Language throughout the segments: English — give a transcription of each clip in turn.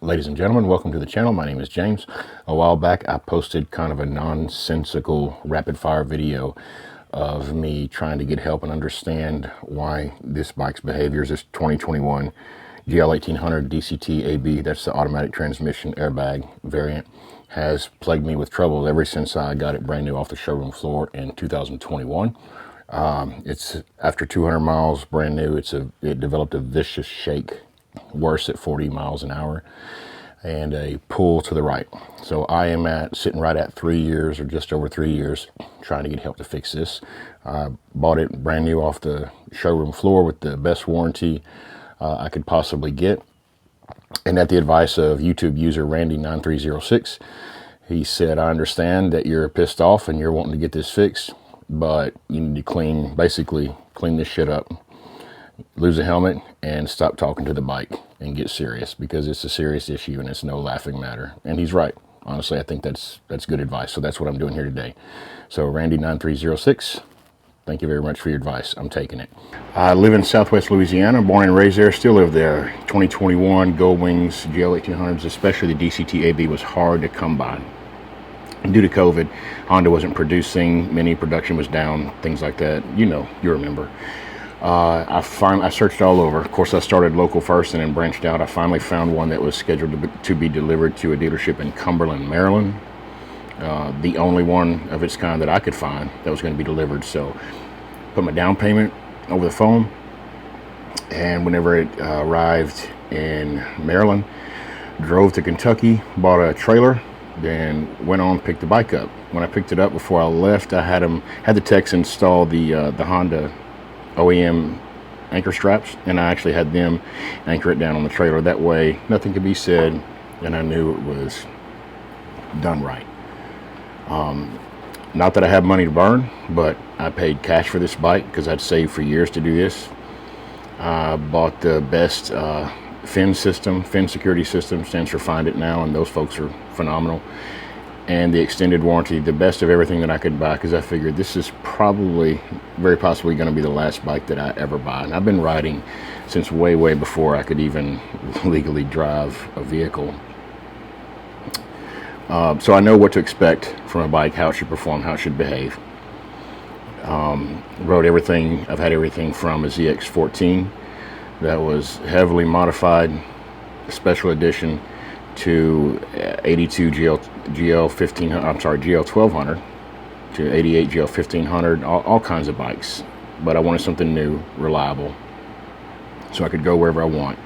Ladies and gentlemen, welcome to the channel. My name is James. A while back, I posted kind of a nonsensical rapid-fire video of me trying to get help and understand why this bike's behaviors. This 2021 GL1800 DCT AB, that's the automatic transmission airbag variant, has plagued me with trouble ever since I got it brand new off the showroom floor in 2021. It's after 200 miles brand new. It developed a vicious shake, worse at 40 miles an hour, and a pull to the right. So I am sitting right at 3 years, or just over 3 years, trying to get help to fix this. I bought it brand new off the showroom floor with the best warranty I could possibly get, and at the advice of YouTube user Randy9306. He said, I understand that you're pissed off and you're wanting to get this fixed, but you need to basically clean this shit up, lose a helmet, and stop talking to the bike and get serious, because it's a serious issue and it's no laughing matter. And he's right. Honestly, I think that's good advice. So that's what I'm doing here today. So Randy9306, thank you very much for your advice. I'm taking it. I live in Southwest Louisiana, born and raised there, still live there. 2021 Gold Wings GL1800s, especially the DCT AB, was hard to come by. Due to COVID, Honda wasn't producing, many production was down, things like that. You remember. I searched all over. Of course, I started local first and then branched out. I finally found one that was scheduled to be delivered to a dealership in Cumberland, Maryland. The only one of its kind that I could find that was going to be delivered. So put my down payment over the phone, and whenever it arrived in Maryland, drove to Kentucky, bought a trailer, then went on, picked the bike up. When I picked it up, before I left, I had the techs install the Honda OEM anchor straps, and I actually had them anchor it down on the trailer. That way nothing could be said and I knew it was done right. Not that I have money to burn, but I paid cash for this bike because I'd saved for years to do this. I bought the best fin security system, stands for Find It Now, and those folks are phenomenal. And the extended warranty, the best of everything that I could buy, because I figured this is probably, very possibly, going to be the last bike that I ever buy. And I've been riding since way before I could even legally drive a vehicle. So I know what to expect from a bike, how it should perform, how it should behave. Rode everything. I've had everything from a ZX14 that was heavily modified, special edition, to 82 GL1200 to 88 GL1500, all kinds of bikes. But I wanted something new, reliable, so I could go wherever I want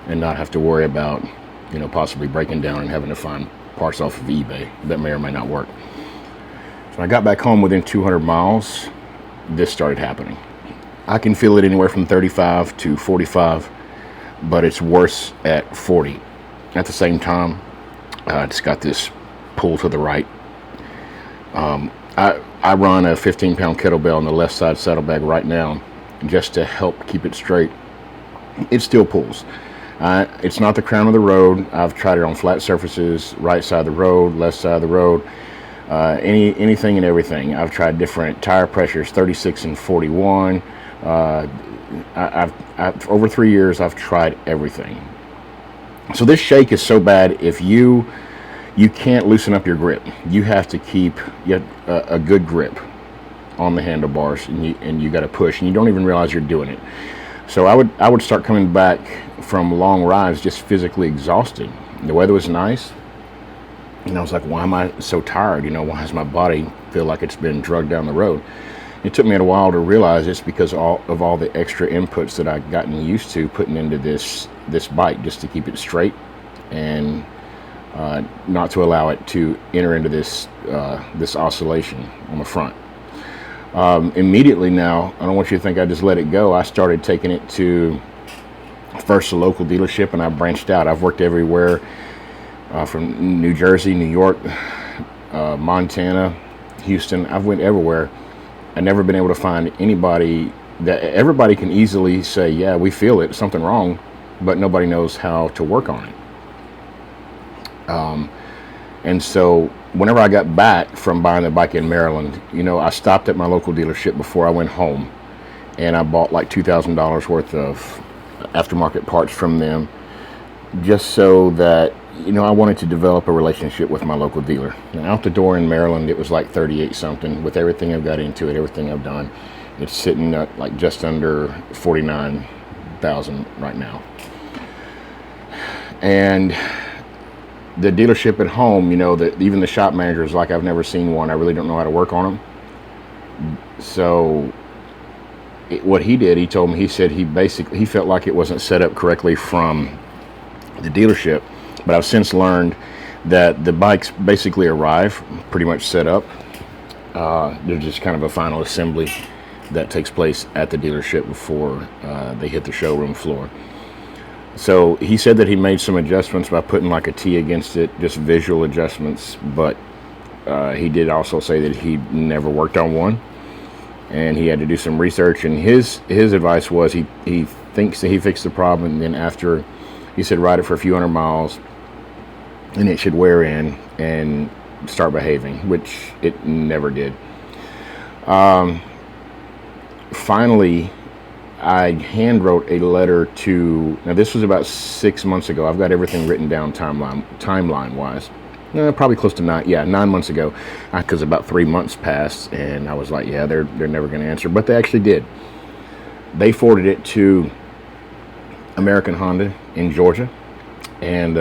and not have to worry about, possibly breaking down and having to find parts off of eBay that may or may not work. So when I got back home within 200 miles, this started happening. I can feel it anywhere from 35 to 45, but it's worse at 40. At the same time, I just got this pull to the right. I run a 15-pound kettlebell on the left side saddlebag right now just to help keep it straight. It still pulls. It's not the crown of the road. I've tried it on flat surfaces, right side of the road, left side of the road, anything and everything. I've tried different tire pressures, 36 and 41. Over 3 years, I've tried everything. So this shake is so bad, if you can't loosen up your grip. You have to keep a good grip on the handlebars, and you got to push, and you don't even realize you're doing it. So I would start coming back from long rides just physically exhausted. The weather was nice, and I was like, why am I so tired? Why does my body feel like it's been drugged down the road? It took me a while to realize it's because of all the extra inputs that I've gotten used to putting into this bike, just to keep it straight and not to allow it to enter into this oscillation on the front. Immediately now, I don't want you to think I just let it go. I started taking it to first a local dealership, and I branched out. I've worked everywhere from New Jersey, New York, Montana, Houston. I've went everywhere. I've never been able to find anybody that everybody can easily say, yeah, we feel it, something wrong, but nobody knows how to work on it. And so whenever I got back from buying the bike in Maryland, I stopped at my local dealership before I went home, and I bought like $2,000 worth of aftermarket parts from them. just so that, you know, I wanted to develop a relationship with my local dealer. And out the door in Maryland, it was like 38 something. With everything I've got into it, everything I've done, it's sitting at like just under 49,000 right now. And the dealership at home, you know, even the shop manager is like, I've never seen one. I really don't know how to work on them. So what he did, he told me, he said he felt like it wasn't set up correctly from the dealership. But I've since learned that the bikes basically arrive pretty much set up. They're just kind of a final assembly that takes place at the dealership before they hit the showroom floor. So he said that he made some adjustments by putting like a T against it, just visual adjustments. But he did also say that he never worked on one, and he had to do some research. And his advice was he thinks that he fixed the problem, and then after, he said, ride it for a few hundred miles and it should wear in and start behaving, which it never did. Finally, I hand wrote a letter to, now this was about 6 months ago. I've got everything written down timeline wise. Probably close to 9 months ago, because about 3 months passed, and I was like, yeah, they're never going to answer. But they actually did. They forwarded it to American Honda in Georgia, and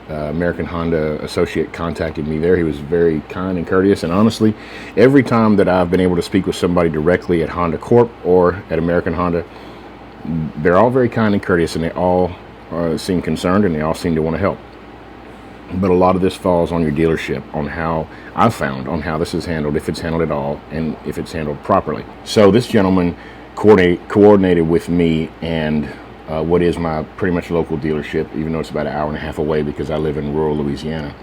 American Honda associate contacted me there. He was very kind and courteous, and honestly, every time that I've been able to speak with somebody directly at Honda Corp or at American Honda, they're all very kind and courteous, and they all seem concerned, and they all seem to want to help. But a lot of this falls on your dealership, on how I've found on how this is handled, if it's handled at all, and if it's handled properly. So this gentleman coordinated with me and what is my pretty much local dealership, even though it's about an hour and a half away because I live in rural Louisiana.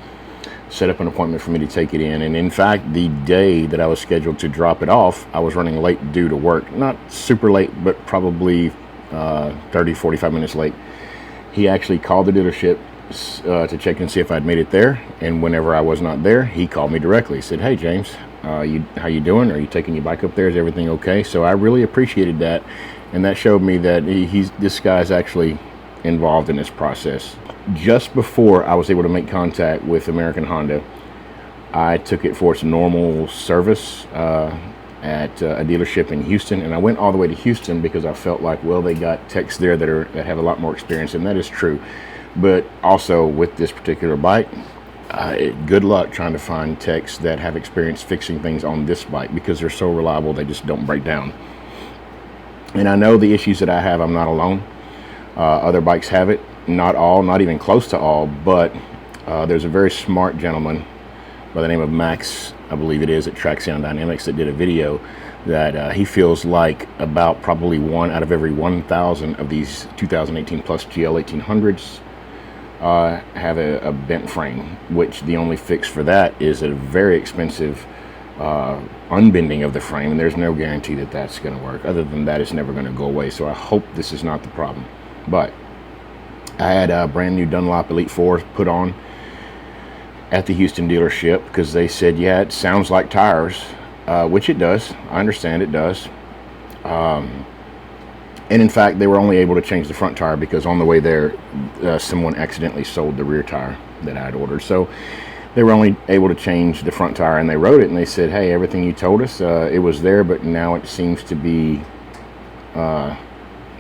Set up an appointment for me to take it in, and in fact, the day that I was scheduled to drop it off, I was running late due to work. Not super late, but probably 30-45 minutes late. He actually called the dealership to check and see if I'd made it there, and whenever I was not there, he called me directly. He said, hey James, how you doing? Are you taking your bike up there? Is everything okay? So I really appreciated that, and that showed me that this guy's actually involved in this process. Just before I was able to make contact with American Honda, I took it for its normal service at a dealership in Houston, and I went all the way to Houston because I felt like, well, they got techs there that have a lot more experience, and that is true. But also with this particular bike, good luck trying to find techs that have experience fixing things on this bike, because they're so reliable, they just don't break down. And I know the issues that I have, I'm not alone. Other bikes have it, not all, not even close to all, but there's a very smart gentleman by the name of Max, I believe it is, at Traction Dynamics, that did a video that he feels like about probably 1 out of every 1,000 of these 2018 plus GL1800s have a bent frame, which the only fix for that is a very expensive unbending of the frame, and there's no guarantee that that's going to work. Other than that, it's never going to go away. So I hope this is not the problem. But I had a brand new Dunlop Elite 4 put on at the Houston dealership because they said, yeah, it sounds like tires, which it does. I understand it does. And in fact, they were only able to change the front tire because on the way there, someone accidentally sold the rear tire that I had ordered. So they were only able to change the front tire, and they wrote it and they said, hey, everything you told us, it was there, but now it seems to be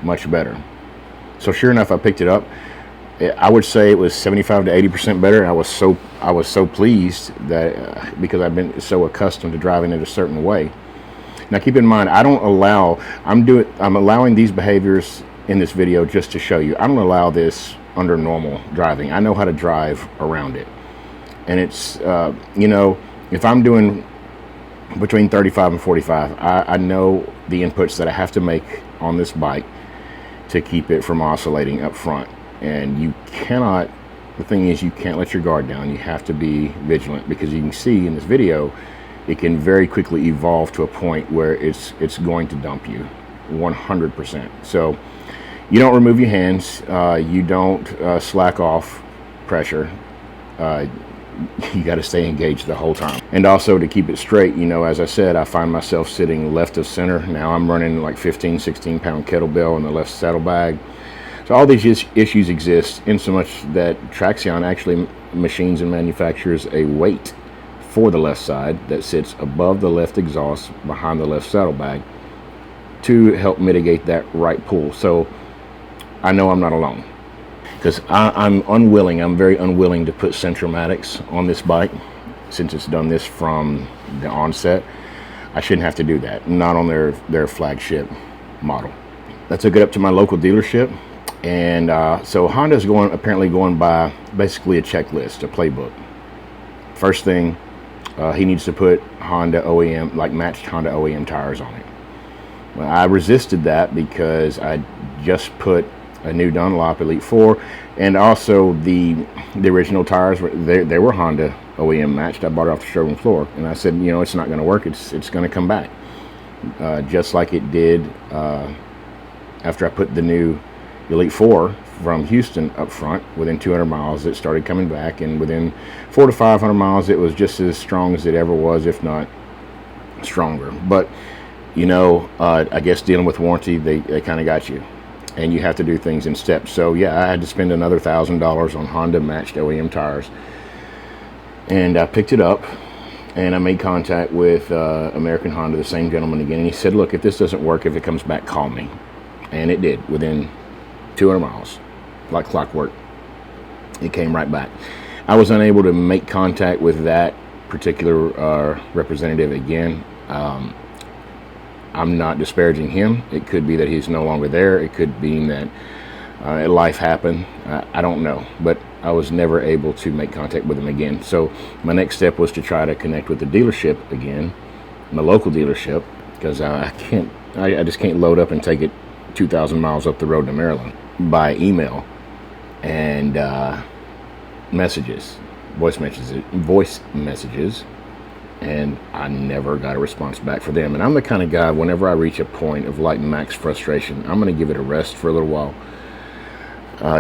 much better. So sure enough, I picked it up. I would say it was 75 to 80% better. I was so pleased that because I've been so accustomed to driving it a certain way. Now keep in mind, I'm allowing these behaviors in this video just to show you. I don't allow this under normal driving. I know how to drive around it. And it's, you know, if I'm doing between 35 and 45, I know the inputs that I have to make on this bike to keep it from oscillating up front. And you cannot, the thing is, you can't let your guard down. You have to be vigilant, because you can see in this video, it can very quickly evolve to a point where it's going to dump you 100%. So you don't remove your hands, you don't slack off pressure. You got to stay engaged the whole time. And also to keep it straight, you know, as I said, I find myself sitting left of center. Now I'm running like 15-16 pound kettlebell in the left saddlebag. So all these issues exist, in so much that Traxion actually machines and manufactures a weight for the left side that sits above the left exhaust behind the left saddlebag to help mitigate that right pull. So I know I'm not alone, because I'm very unwilling to put Centromatics on this bike since it's done this from the onset. I shouldn't have to do that, not on their flagship model. I took it up to my local dealership, and so Honda's apparently going by basically a checklist, a playbook. First thing, he needs to put Honda OEM, like matched Honda OEM tires on it. Well, I resisted that because I just put a new Dunlop Elite 4, and also the original tires they were Honda OEM matched. I bought it off the showroom floor, and I said, it's not going to work. It's going to come back, just like it did after I put the new Elite 4 from Houston up front. Within 200 miles, it started coming back, and within 400 to 500 miles, it was just as strong as it ever was, if not stronger. But I guess dealing with warranty, they kind of got you, and you have to do things in steps. So yeah, I had to spend another $1,000 on Honda matched OEM tires, and I picked it up, and I made contact with American Honda, the same gentleman again, and he said, look, if this doesn't work, if it comes back, call me. And it did. Within 200 miles, like clockwork, it came right back. I was unable to make contact with that particular representative again. I'm not disparaging him. It could be that he's no longer there. It could be that life happened. I don't know. But I was never able to make contact with him again. So my next step was to try to connect with the dealership again, my local dealership, because I just can't load up and take it 2,000 miles up the road to Maryland by email and voice messages, and I never got a response back for them. And I'm the kind of guy, whenever I reach a point of like max frustration, I'm going to give it a rest for a little while,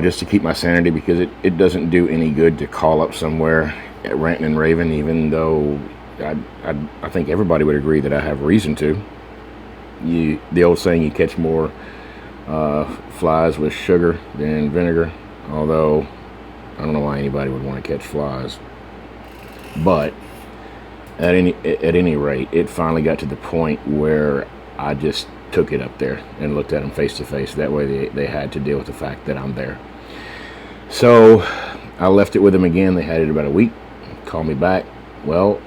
just to keep my sanity, because it doesn't do any good to call up somewhere ranting and raving, even though I think everybody would agree that I have reason to. The old saying, you catch more flies with sugar than vinegar, although I don't know why anybody would want to catch flies. But at any rate, it finally got to the point where I just took it up there and looked at them face to face. That way they had to deal with the fact that I'm there. So I left it with them again. They had it about a week. Called me back. Well,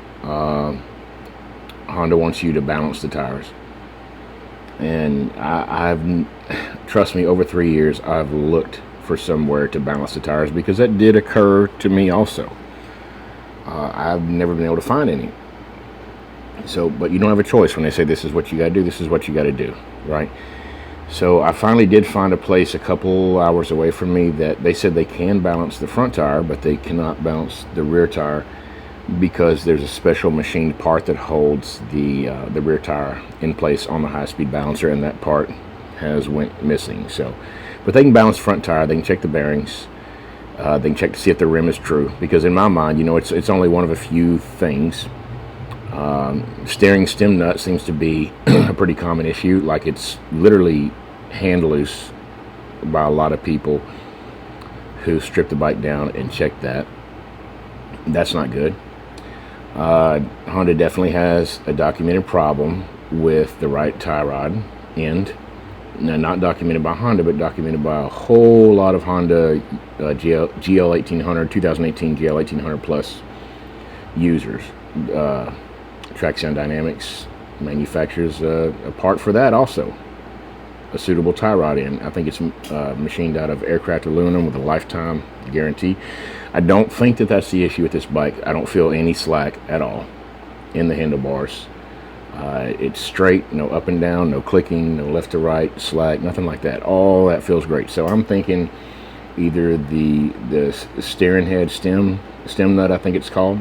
Honda wants you to balance the tires. And trust me, over 3 years, I've looked for somewhere to balance the tires, because that did occur to me also. I've never been able to find any. So, but you don't have a choice when they say this is what you got to do, this is what you got to do, right? So I finally did find a place a couple hours away from me that they said they can balance the front tire, but they cannot balance the rear tire, because there's a special machined part that holds the rear tire in place on the high-speed balancer, and that part has went missing. So, but they can balance the front tire. They can check the bearings. They can check to see if the rim is true, because in my mind, it's only one of a few things. Steering stem nut seems to be a pretty common issue. Like, it's literally hand loose by a lot of people who strip the bike down and check that. That's not good. Honda definitely has a documented problem with the right tie rod end. Now, not documented by Honda, but documented by a whole lot of Honda GL1800, 2018 GL1800 Plus users. Traxion Dynamics manufactures a part for that also, a suitable tie rod end. I think it's machined out of aircraft aluminum with a lifetime guarantee. I don't think that that's the issue with this bike. I don't feel any slack at all in the handlebars. It's straight, no up and down, no clicking, no left to right, slack, nothing like that. All that feels great. So I'm thinking either the steering head stem nut, I think it's called.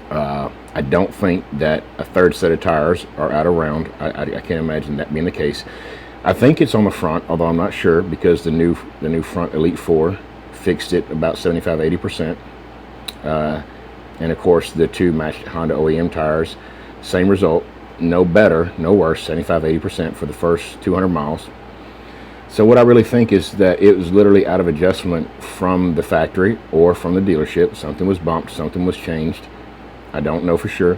I don't think that a third set of tires are out of round. I can't imagine that being the case. I think it's on the front, although I'm not sure, because the new front Elite 4 fixed it about 75-80%. And of course, the two matched Honda OEM tires, same result, no better, no worse, 75-80% for the first 200 miles. So what I really think is that it was literally out of adjustment from the factory or from the dealership. Something was bumped, something was changed. I don't know for sure.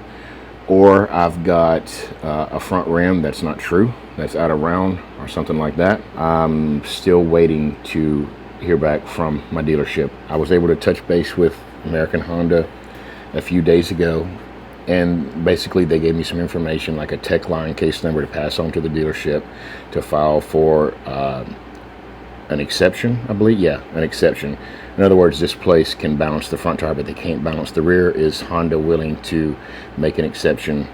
Or I've got a front rim that's not true, that's out of round or something like that. I'm still waiting to hear back from my dealership. I was able to touch base with American Honda a few days ago, and basically they gave me some information, like a tech line case number to pass on to the dealership to file for an exception, I believe. Yeah, an exception. In other words, this place can balance the front tire, but they can't balance the rear. Is Honda willing to make an exception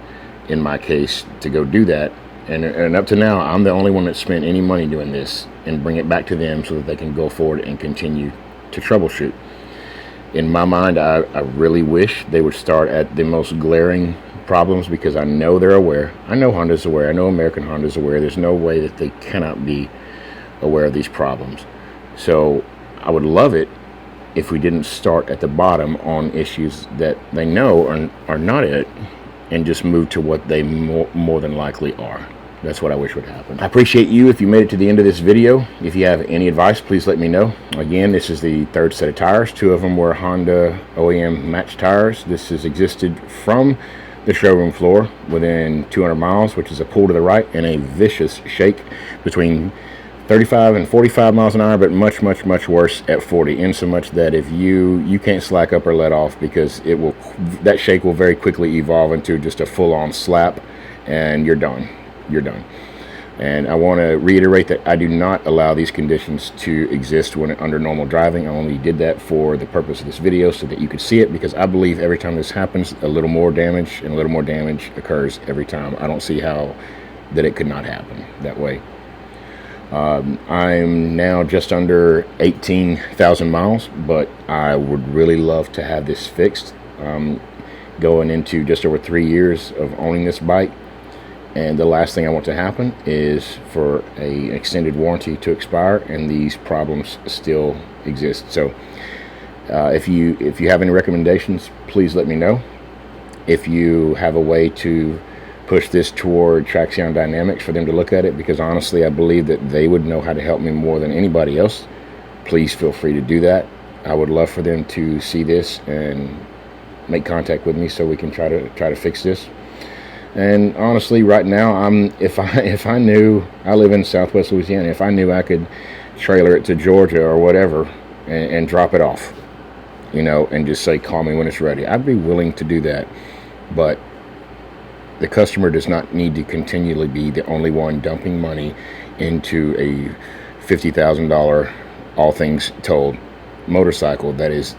in my case to go do that? And up to now, I'm the only one that spent any money doing this, and bring it back to them so that they can go forward and continue to troubleshoot. In my mind, I really wish they would start at the most glaring problems, because I know they're aware. I know Honda's aware. I know American Honda's aware. There's no way that they cannot be aware of these problems. So I would love it if we didn't start at the bottom on issues that they know are not it, and just move to what they more than likely are. That's what I wish would happen. I appreciate you if you made it to the end of this video. If you have any advice, please let me know. Again, this is the third set of tires. Two of them were Honda OEM match tires. This has existed from the showroom floor within 200 miles, which is a pull to the right and a vicious shake between 35 and 45 miles an hour, but much worse at 40, in so much that if you can't slack up or let off, because that shake will very quickly evolve into just a full-on slap, and you're done. And I want to reiterate that I do not allow these conditions to exist when under normal driving. I only did that for the purpose of this video, so that you could see it, because I believe every time this happens, a little more damage and a little more damage occurs every time. I don't see how that it could not happen that way. I'm now just under 18,000 miles, but I would really love to have this fixed. Going into just over 3 years of owning this bike, and the last thing I want to happen is for an extended warranty to expire and these problems still exist. So if you have any recommendations, please let me know. If you have a way to push this toward Traxion Dynamics for them to look at it, because honestly I believe that they would know how to help me more than anybody else, please feel free to do that. I would love for them to see this and make contact with me so we can try to fix this. And honestly, right now, if I knew, I live in Southwest Louisiana, if I knew I could trailer it to Georgia or whatever and drop it off, and just say call me when it's ready, I'd be willing to do that. But the customer does not need to continually be the only one dumping money into a $50,000 all things told motorcycle that is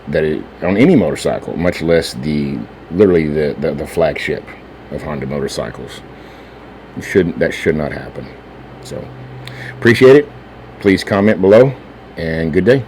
on any motorcycle, much less literally the flagship of Honda motorcycles. That should not happen. So appreciate it. Please comment below, and good day.